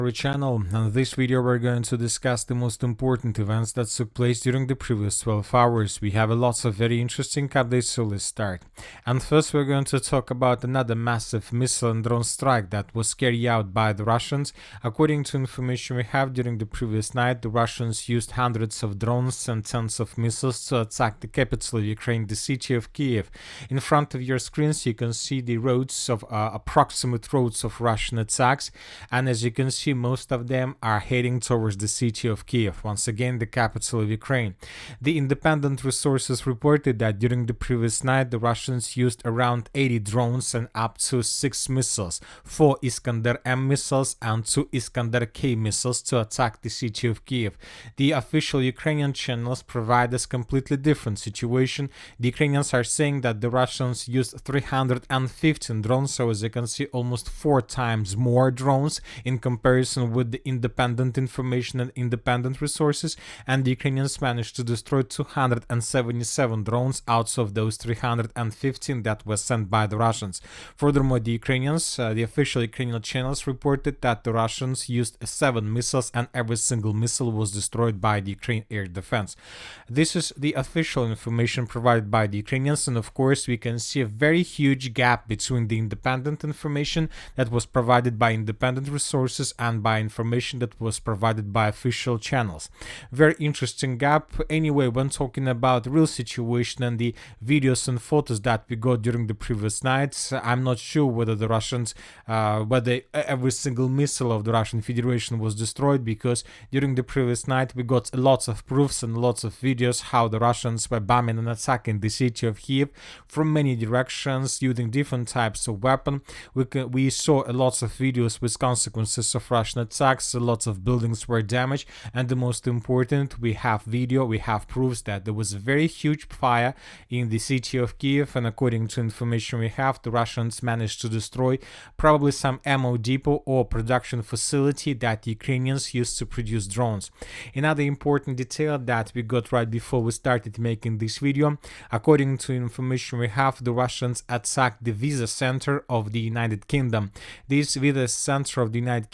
Our channel. In this video we're going to discuss the most important events that took place during the previous 12 hours. We have lots of very interesting updates, so let's start. And first we're going to talk about another massive missile and drone strike that was carried out by the Russians. According to information we have, during the previous night the Russians used hundreds of drones and tens of missiles to attack the capital of Ukraine, the city of Kyiv. In front of your screens you can see the roads of approximate roads of Russian attacks, and as you can see, most of them are heading towards the city of Kyiv, once again the capital of Ukraine. The independent resources reported that during the previous night the Russians used around 80 drones and up to 6 missiles, 4 Iskander-M missiles and 2 Iskander-K missiles to attack the city of Kyiv. The official Ukrainian channels provide us completely different situation. The Ukrainians are saying that the Russians used 315 drones, so as you can see almost 4 times more drones in comparison with the independent information and independent resources, and the Ukrainians managed to destroy 277 drones out of those 315 that were sent by the Russians. Furthermore, the Ukrainians, the official Ukrainian channels reported that the Russians used 7 missiles and every single missile was destroyed by the Ukraine air defense. This is the official information provided by the Ukrainians, and of course we can see a very huge gap between the independent information that was provided by independent resources and by information that was provided by official channels. Very interesting gap. Anyway, when talking about the real situation and the videos and photos that we got during the previous nights, I'm not sure whether the Russians, whether every single missile of the Russian Federation was destroyed, because during the previous night we got lots of proofs and lots of videos how the Russians were bombing and attacking the city of Kyiv from many directions using different types of weapon. We saw lots of videos with consequences of Russian attacks. Lots of buildings were damaged, and the most important, we have video, we have proofs that there was a very huge fire in the city of Kyiv, and according to information we have, the Russians managed to destroy probably some ammo depot or production facility that the Ukrainians used to produce drones. Another important detail that we got right before we started making this video, according to information we have, the Russians attacked the visa center of the United Kingdom. This visa center of the United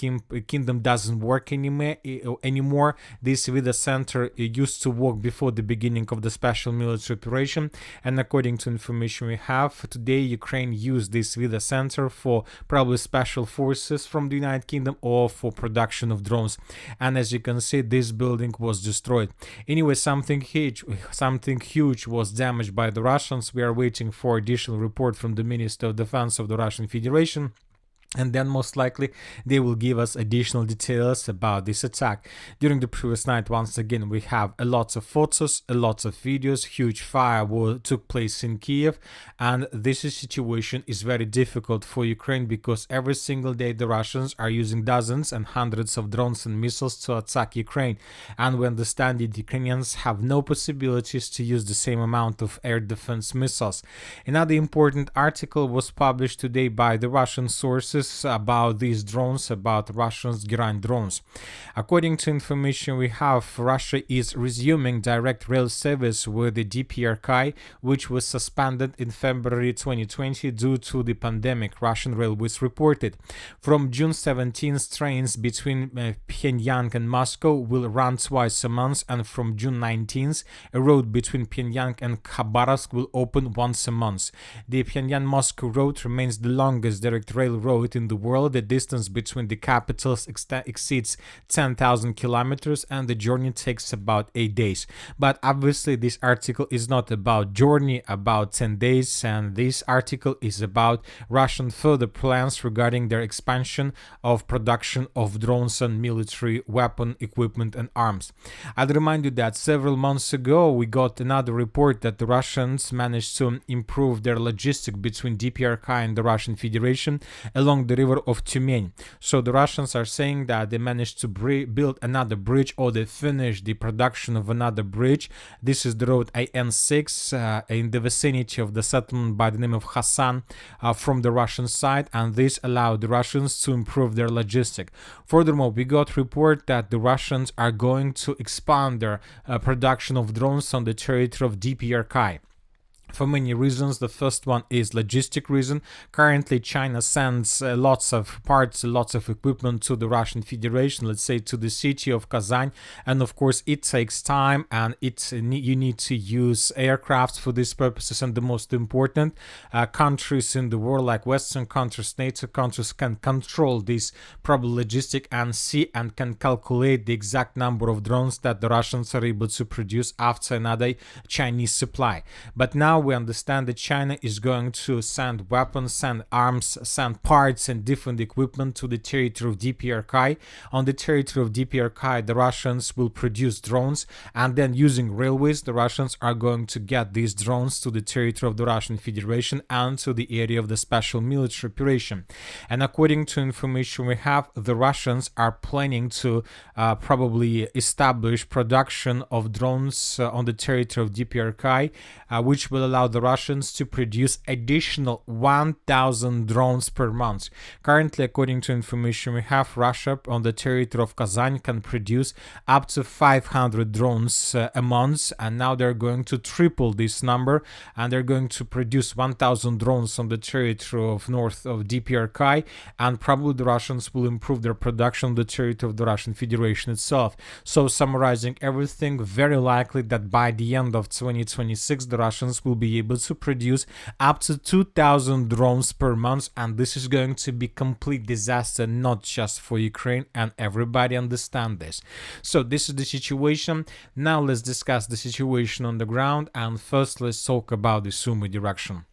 Kingdom doesn't work anymore. This visa center used to work before the beginning of the special military operation, and according to information we have, today Ukraine used this visa center for probably special forces from the United Kingdom or for production of drones, and as you can see this building was destroyed. Anyway, something huge was damaged by the Russians. We are waiting for additional report from the Minister of Defense of the Russian Federation, and then most likely they will give us additional details about this attack. During the previous night, once again, we have lots of photos, lots of videos. Huge fire took place in Kyiv, and this situation is very difficult for Ukraine because every single day the Russians are using dozens and hundreds of drones and missiles to attack Ukraine, and we understand that the Ukrainians have no possibilities to use the same amount of air defense missiles. Another important article was published today by the Russian sources about these drones, about Russians' Geraint drones. According to information we have, Russia is resuming direct rail service with the DPRK, which was suspended in February 2020 due to the pandemic, Russian Railways reported. From June 17th, trains between Pyongyang and Moscow will run twice a month, and from June 19th, a road between Pyongyang and Khabarovsk will open once a month. The Pyongyang-Moscow road remains the longest direct rail road in the world. The distance between the capitals exceeds 10,000 kilometers, and the journey takes about 8 days. But obviously this article is not about journey about 10 days, and this article is about Russian further plans regarding their expansion of production of drones and military weapon equipment and arms. I'd remind you that several months ago we got another report that the Russians managed to improve their logistics between DPRK and the Russian Federation along the river of Tyumen. So the Russians are saying that they managed to build another bridge, or they finished the production of another bridge. This is the road IN6 in the vicinity of the settlement by the name of Hassan from the Russian side, and this allowed the Russians to improve their logistics. Furthermore, we got report that the Russians are going to expand their production of drones on the territory of DPRK. for many reasons. The first one is logistic reason. Currently, China sends lots of parts, lots of equipment to the Russian Federation, let's say to the city of Kazan, and of course it takes time, and you need to use aircrafts for these purposes. And the most important, countries in the world like Western countries, NATO countries, can control this probably logistic and see and can calculate the exact number of drones that the Russians are able to produce after another Chinese supply. But now we understand that China is going to send weapons, send arms, send parts and different equipment to the territory of DPRK. On the territory of DPRK, the Russians will produce drones, and then using railways, the Russians are going to get these drones to the territory of the Russian Federation and to the area of the special military operation. And according to information we have, the Russians are planning to probably establish production of drones on the territory of DPRK, which will allow the Russians to produce additional 1,000 drones per month. Currently, according to information we have, Russia on the territory of Kazan can produce up to 500 drones a month, and now they're going to triple this number, and they're going to produce 1,000 drones on the territory of north of DPRK, and probably the Russians will improve their production on the territory of the Russian Federation itself. So summarizing everything, very likely that by the end of 2026 the Russians will be able to produce up to 2,000 drones per month, and this is going to be complete disaster, not just for Ukraine, and everybody understand this. So this is the situation. Now let's discuss the situation on the ground, and first let's talk about the Sumy direction.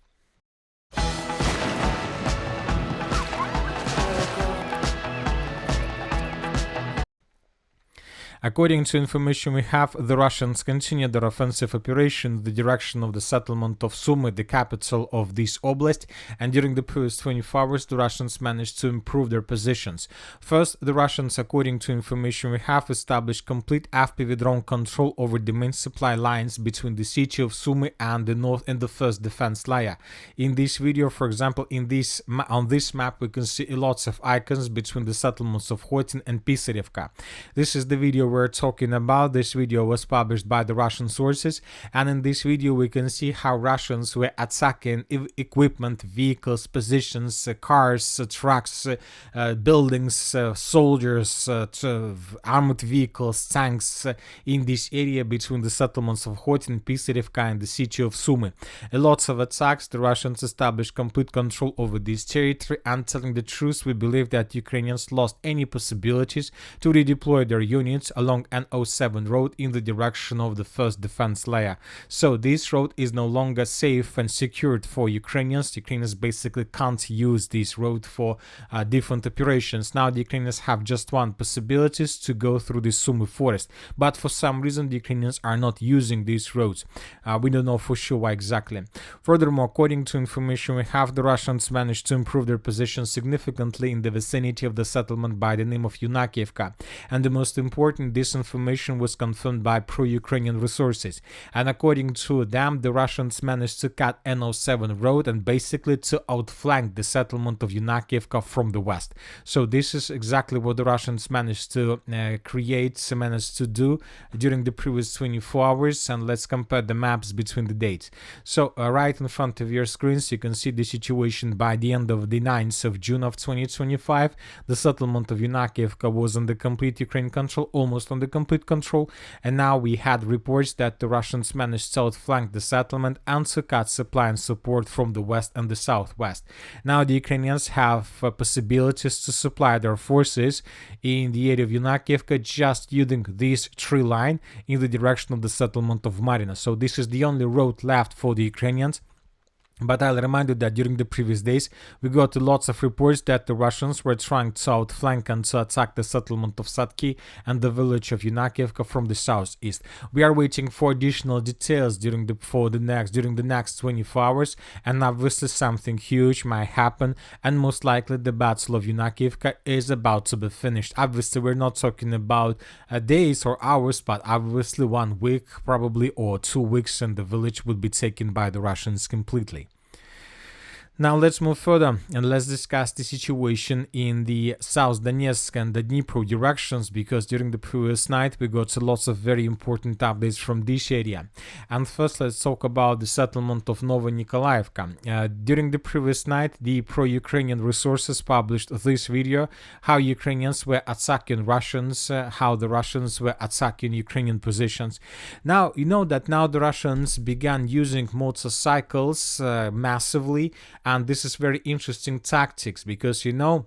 According to information we have, the Russians continue their offensive operation in the direction of the settlement of Sumy, the capital of this oblast, and during the previous 24 hours, the Russians managed to improve their positions. First, the Russians, according to information we have, established complete FPV drone control over the main supply lines between the city of Sumy and the north and the first defense layer. In this video, for example, on this map, we can see lots of icons between the settlements of Khotin and Pisarevka. This is the video we're talking about. This video was published by the Russian sources, and in this video we can see how Russians were attacking equipment, vehicles, positions, cars, trucks, buildings, soldiers, armored vehicles, tanks in this area between the settlements of Khotin, Pisarevka and the city of Sumy. Lots of attacks. The Russians established complete control over this territory, and telling the truth, we believe that Ukrainians lost any possibilities to redeploy their units along N07 road in the direction of the first defense layer. So this road is no longer safe and secured for Ukrainians. Ukrainians basically can't use this road for different operations. Now the Ukrainians have just one possibility to go through the Sumy forest, but for some reason the Ukrainians are not using these roads. We don't know for sure why exactly. Furthermore, according to information we have, the Russians managed to improve their position significantly in the vicinity of the settlement by the name of Yunakievka, and the most important, this information was confirmed by pro-Ukrainian resources, and according to them, the Russians managed to cut N07 road and basically to outflank the settlement of Yunakievka from the west. So this is exactly what the Russians managed to managed to do during the previous 24 hours, and let's compare the maps between the dates. So right in front of your screens you can see the situation by the end of the 9th of June of 2025. The settlement of Yunakievka was under complete Ukraine control, almost on the complete control, and now we had reports that the Russians managed to outflank the settlement and to cut supply and support from the west and the southwest. Now the Ukrainians have possibilities to supply their forces in the area of Yunakievka just using this tree line in the direction of the settlement of Marina. So this is the only road left for the Ukrainians. But I'll remind you that during the previous days, we got lots of reports that the Russians were trying to outflank and to attack the settlement of Sadki and the village of Yunakievka from the southeast. We are waiting for additional details during the next 24 hours, and obviously something huge might happen, and most likely the Battle of Yunakievka is about to be finished. Obviously, we're not talking about days or hours, but obviously 1 week probably, or 2 weeks, and the village would be taken by the Russians completely. Now let's move further and let's discuss the situation in the South Donetsk and the Dnipro directions, because during the previous night we got lots of very important updates from this area. And first let's talk about the settlement of Novonikolayevka. During the previous night, the pro-Ukrainian resources published this video, how Ukrainians were attacking Russians, how the Russians were attacking Ukrainian positions. Now, you know that now the Russians began using motorcycles massively, and this is very interesting tactics, because you know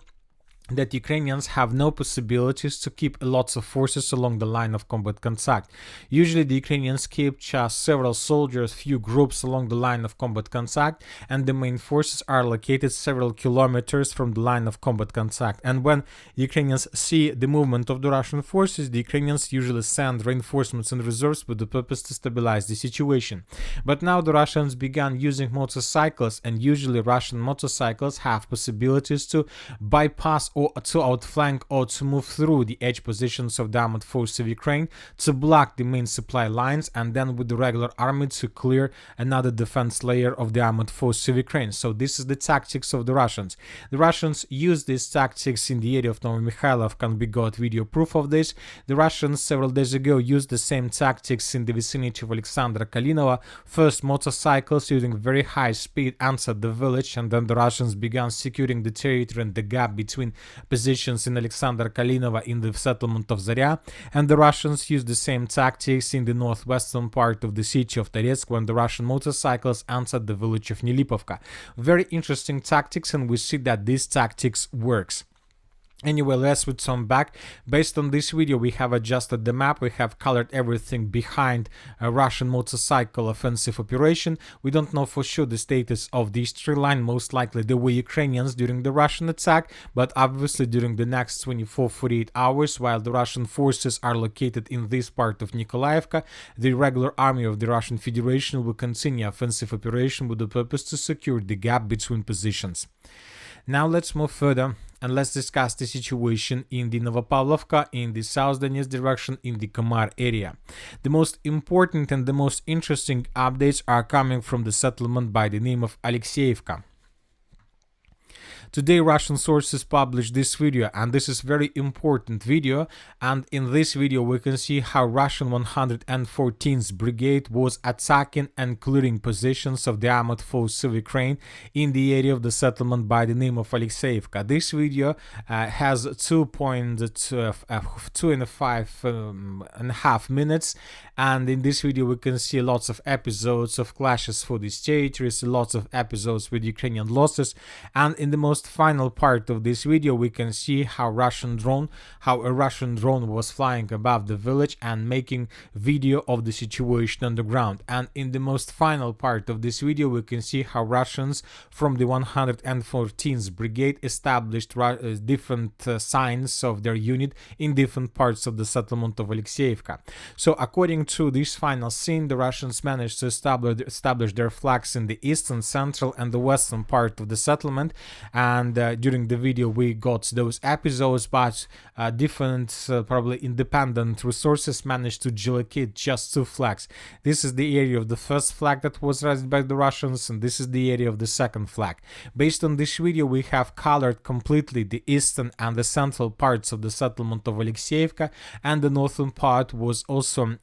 that Ukrainians have no possibilities to keep lots of forces along the line of combat contact. Usually the Ukrainians keep just several soldiers, few groups along the line of combat contact, and the main forces are located several kilometers from the line of combat contact. And when Ukrainians see the movement of the Russian forces, the Ukrainians usually send reinforcements and reserves with the purpose to stabilize the situation. But now the Russians began using motorcycles, and usually Russian motorcycles have possibilities to bypass or to outflank or to move through the edge positions of the armored forces of Ukraine, to block the main supply lines, and then with the regular army to clear another defense layer of the armored forces of Ukraine. So this is the tactics of the Russians. The Russians use these tactics in the area of Novomikhailov, and we got video proof of this. The Russians several days ago used the same tactics in the vicinity of Alexandra Kalinova. First, motorcycles using very high speed entered the village, and then the Russians began securing the territory and the gap between positions in Alexandra Kalinova in the settlement of Zarya, and the Russians used the same tactics in the northwestern part of the city of Toretsk when the Russian motorcycles entered the village of Nilipovka. Very interesting tactics, and we see that this tactics works. Anyway, let's return back. Based on this video, we have adjusted the map. We have colored everything behind a Russian motorcycle offensive operation. We don't know for sure the status of this tree line. Most likely there were Ukrainians during the Russian attack, but obviously during the next 24-48 hours, while the Russian forces are located in this part of Nikolaevka, the regular army of the Russian Federation will continue offensive operation with the purpose to secure the gap between positions. Now let's move further and let's discuss the situation in the Novopavlovka, in the South Donetsk direction, in the Kamar area. The most important and the most interesting updates are coming from the settlement by the name of Alexeyevka. Today Russian sources published this video, and this is very important video, and in this video we can see how Russian 114th Brigade was attacking and clearing positions of the armored forces of Ukraine in the area of the settlement by the name of Alexeyevka. This video has 2.5 minutes, and in this video we can see lots of episodes of clashes for these territories, lots of episodes with Ukrainian losses, and in the most final part of this video we can see how a Russian drone was flying above the village and making video of the situation on the ground. And in the most final part of this video we can see how Russians from the 114th Brigade established different signs of their unit in different parts of the settlement of Alexeyevka. So according to this final scene, the Russians managed to establish their flags in the eastern, central and the western part of the settlement, and during the video we got those episodes, but different probably independent resources managed to gelocate just two flags. This is the area of the first flag that was raised by the Russians, and this is the area of the second flag. Based on this video we have colored completely the eastern and the central parts of the settlement of Alexeyevka, and the northern part was also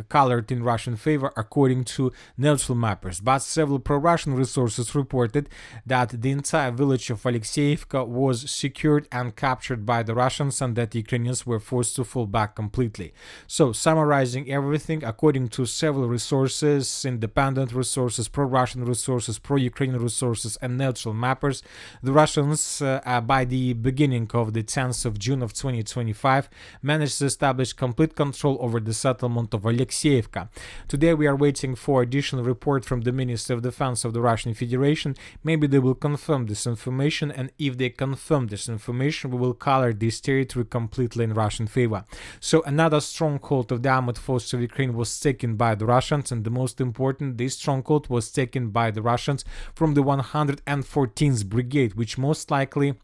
colored in Russian favor according to neutral mappers. But several pro-Russian resources reported that the entire village of Alexeyevka was secured and captured by the Russians, and that the Ukrainians were forced to fall back completely. So summarizing everything, according to several resources, independent resources, pro-Russian resources, pro-Ukrainian resources and neutral mappers, the Russians by the beginning of the 10th of June of 2025 managed to establish complete control over the settlement of Alexeyevka. Today we are waiting for additional report from the Ministry of Defense of the Russian Federation. Maybe they will confirm this information, and if they confirm this information we will color this territory completely in Russian favor. So another stronghold of the armored forces of Ukraine was taken by the Russians, and the most important, this stronghold was taken by the Russians from the 114th Brigade, which most likely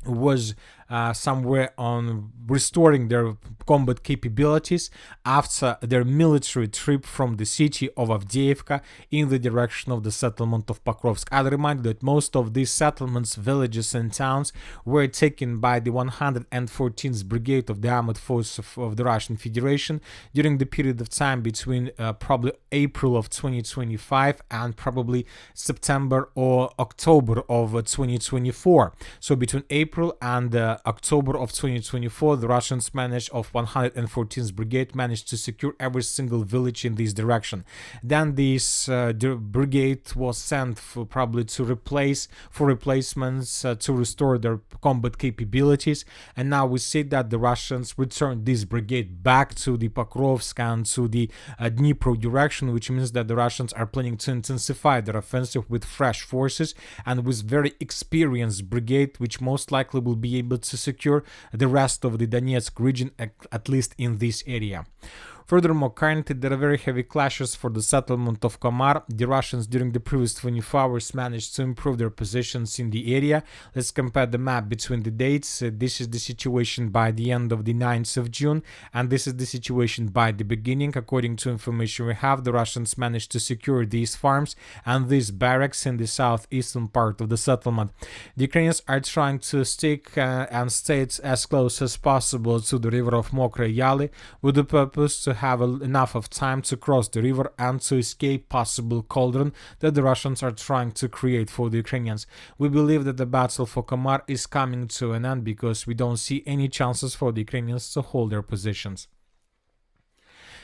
was somewhere on restoring their combat capabilities after their military trip from the city of Avdiivka in the direction of the settlement of Pokrovsk. I'll remind you that most of these settlements, villages and towns were taken by the 114th Brigade of the Armored Forces of the Russian Federation during the period of time between probably April of 2025 and probably September or October of 2024. So between April and October of 2024, the Russians managed, of 114th Brigade, managed to secure every single village in this direction. Then this brigade was sent probably to replacements to restore their combat capabilities, and now we see that the Russians returned this brigade back to the Pokrovsk and to the Dnipro direction, which means that the Russians are planning to intensify their offensive with fresh forces and with very experienced brigade, which most likely will be able to secure the rest of the Donetsk region, at least in this area. Furthermore, currently there are very heavy clashes for the settlement of Komar. The Russians during the previous 24 hours managed to improve their positions in the area. Let's compare the map between the dates. This is the situation by the end of the 9th of June, and this is the situation by the beginning. According to information we have, the Russians managed to secure these farms and these barracks in the southeastern part of the settlement. The Ukrainians are trying to stick and stay as close as possible to the river of Mokre Yali with the purpose to have enough of time to cross the river and to escape possible cauldron that the Russians are trying to create for the Ukrainians. We believe that the battle for Komar is coming to an end because we don't see any chances for the Ukrainians to hold their positions.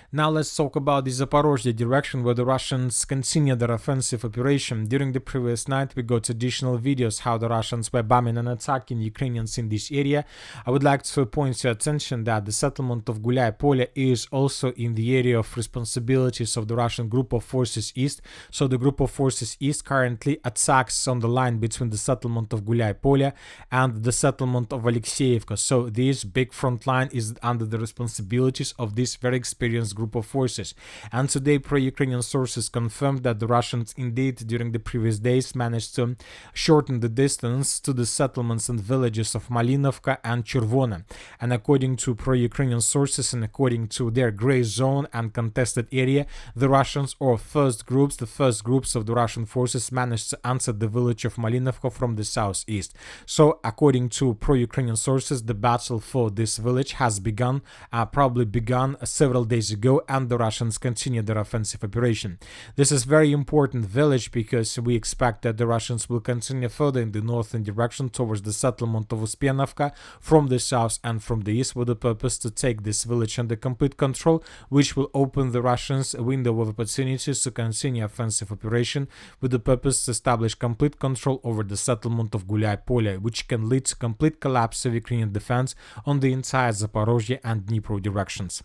Now let's talk about the Zaporozhye direction, where the Russians continue their offensive operation. During the previous night we got additional videos how the Russians were bombing and attacking Ukrainians in this area. I would like to point your attention that the settlement of Gulai Pole is also in the area of responsibilities of the Russian Group of Forces East. So the Group of Forces East currently attacks on the line between the settlement of Gulai Pole and the settlement of Alexeyevka. So this big front line is under the responsibilities of this very experienced group of forces. And today pro-Ukrainian sources confirmed that the Russians indeed during the previous days managed to shorten the distance to the settlements and villages of Malinovka and Chervona. And according to pro-Ukrainian sources and according to their gray zone and contested area, the Russians, or the first groups of the Russian forces, managed to answer the village of Malinovka from the southeast. So according to pro-Ukrainian sources, the battle for this village has begun, probably begun several days ago, and the Russians continue their offensive operation. This is very important village because we expect that the Russians will continue further in the northern direction towards the settlement of Uspenovka from the south and from the east, with the purpose to take this village under complete control, which will open the Russians a window of opportunities to continue offensive operation with the purpose to establish complete control over the settlement of Gulai Pole, which can lead to complete collapse of Ukrainian defense on the entire Zaporozhye and Dnipro directions.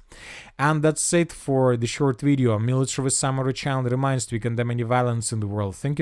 And that's it for the short video. Military Summary channel reminds you, we condemn any violence in the world. Thank you.